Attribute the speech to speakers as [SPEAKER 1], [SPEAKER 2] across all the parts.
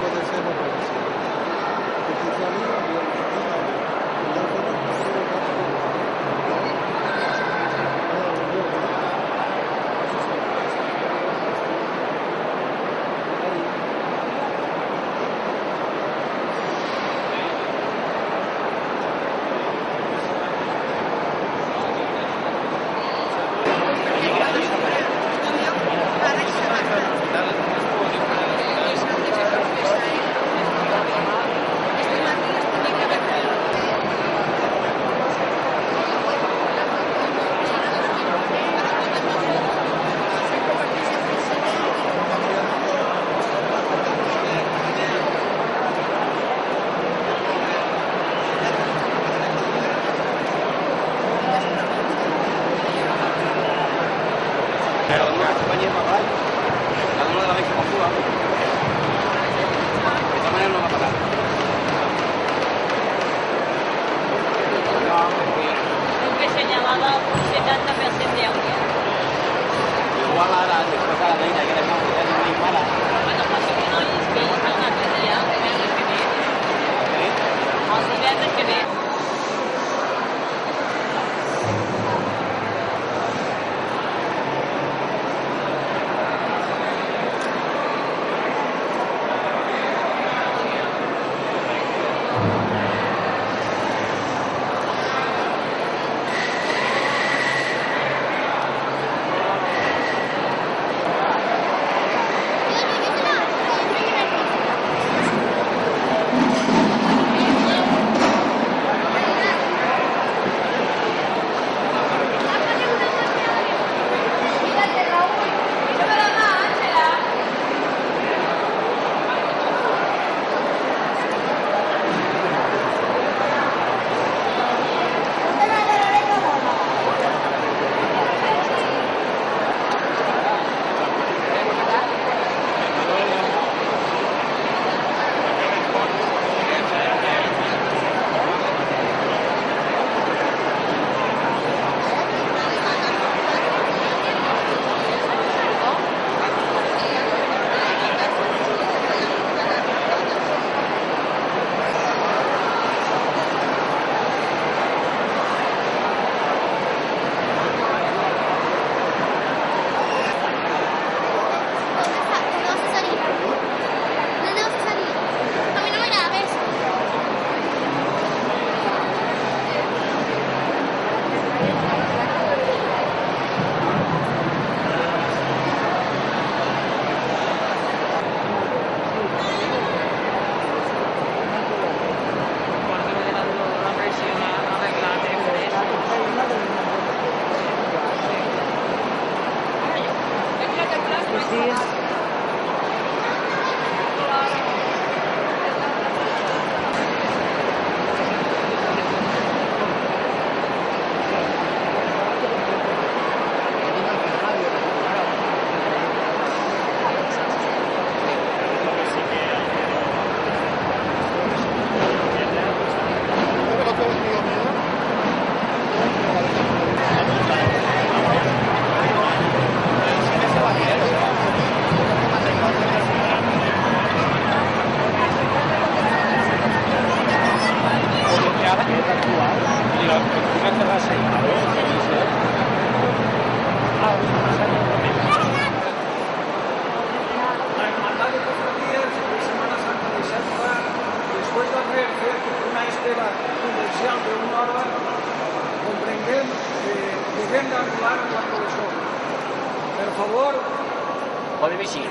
[SPEAKER 1] puede ser, no puede ser. Justicia viva, justicia viva. Y ya tenemos que hacer el caso de los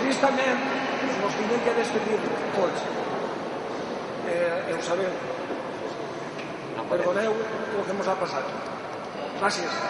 [SPEAKER 2] Tristament, ens hem de despedir tots. Ho sabem. Perdoneu el que ens ha passat. Gràcies.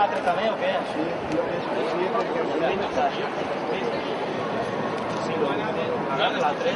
[SPEAKER 3] l'altre també o què?
[SPEAKER 1] Sí, perquè...
[SPEAKER 3] Sí, l'altre?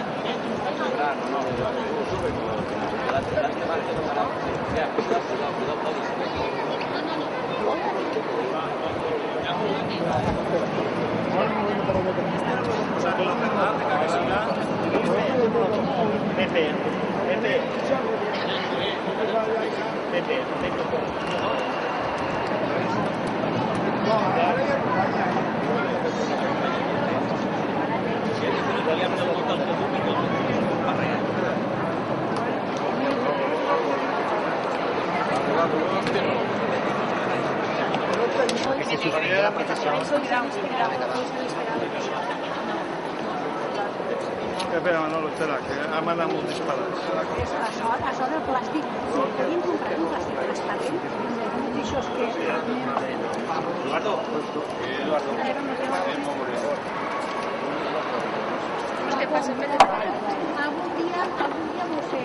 [SPEAKER 1] Espera, Manolo, espera, que ha mandat moltes parades.
[SPEAKER 4] Això del plàstic, si podíem comprar un plàstic transparent, d'això és que...
[SPEAKER 3] Eduardo.
[SPEAKER 4] Què passa? Algun dia m'ho sé.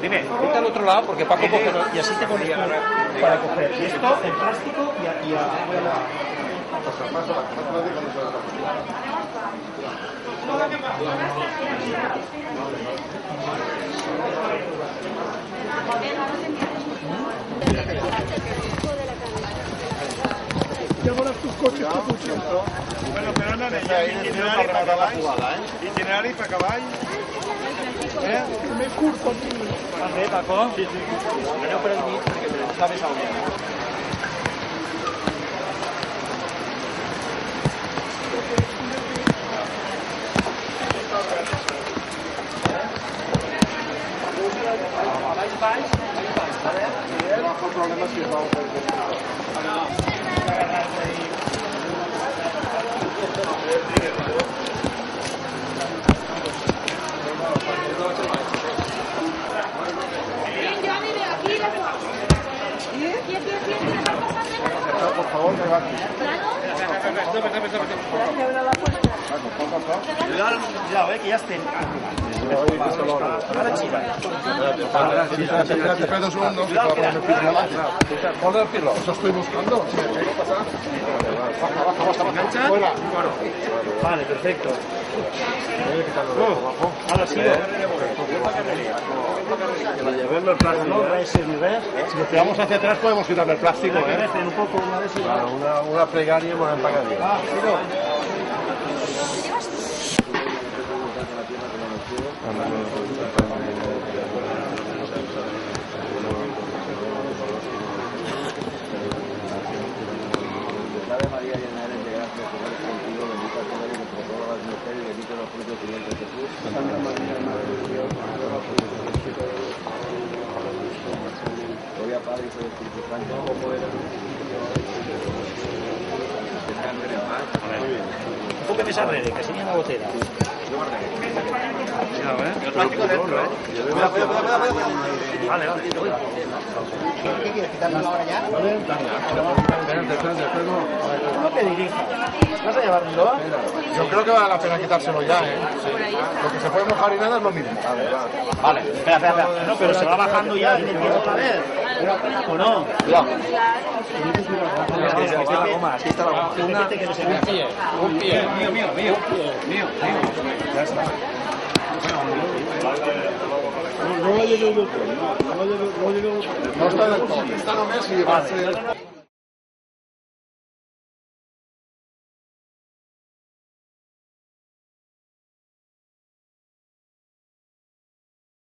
[SPEAKER 3] Dime, vete al otro lado porque Paco coge y así te pones para coger. Y esto, el plástico y a...
[SPEAKER 2] Ya verás tus coches capuchos.
[SPEAKER 1] Bueno, però no anem, itinerari per cavalls. Itinerari per cavalls.
[SPEAKER 2] Més curt per tu.
[SPEAKER 3] Vas bé, Paco? Sí, sí. Aneu per al mig perquè te sabes a on.
[SPEAKER 1] Por favor, que va aquí.
[SPEAKER 3] Cuidado, que ya estén. Ahora chiva.
[SPEAKER 1] Espera un segundo, que para poner el pilo delante. Ponle el pilo. Eso estoy buscando. Baja. Fuera.
[SPEAKER 3] Vale, perfecto. Ahora sí.
[SPEAKER 1] Que la llevemos el plástico. Si nos quedamos hacia atrás podemos quitarle el plástico,
[SPEAKER 3] Un poco, una vez.
[SPEAKER 1] Claro, una plegaria y una empagadilla.
[SPEAKER 5] Ave María, llena eres de gracia, el Señor es contigo, bendita tú eres entre todas las mujeres, y bendito los frutos de tu vientre Jesús. Santa María, Madre de Dios, ruega por nosotros pecadores, gloria al Padre, Hijo y Espíritu Santo, como era en un principio, descansen en paz.
[SPEAKER 3] Un poco de esa red, que se viene la botella.
[SPEAKER 1] El plástico dentro,
[SPEAKER 3] Vale, vale.
[SPEAKER 2] ¿Qué quieres? ¿Quitarnos ahora ya?
[SPEAKER 3] No te dirijas. ¿Vas a llevármelo?
[SPEAKER 1] Yo creo que vale la pena quitárselo ya, Sí. Lo que se puede mojar y nada es lo mismo.
[SPEAKER 3] Vale, espera. No, pero se va bajando ya. ¿Tiene tiempo otra vez? ¿O no? Cuidado. Aquí está la goma. Aquí está la goma.
[SPEAKER 1] Un pie.
[SPEAKER 3] Mío. Ya está.
[SPEAKER 1] No está del todo. Está només y va a ser...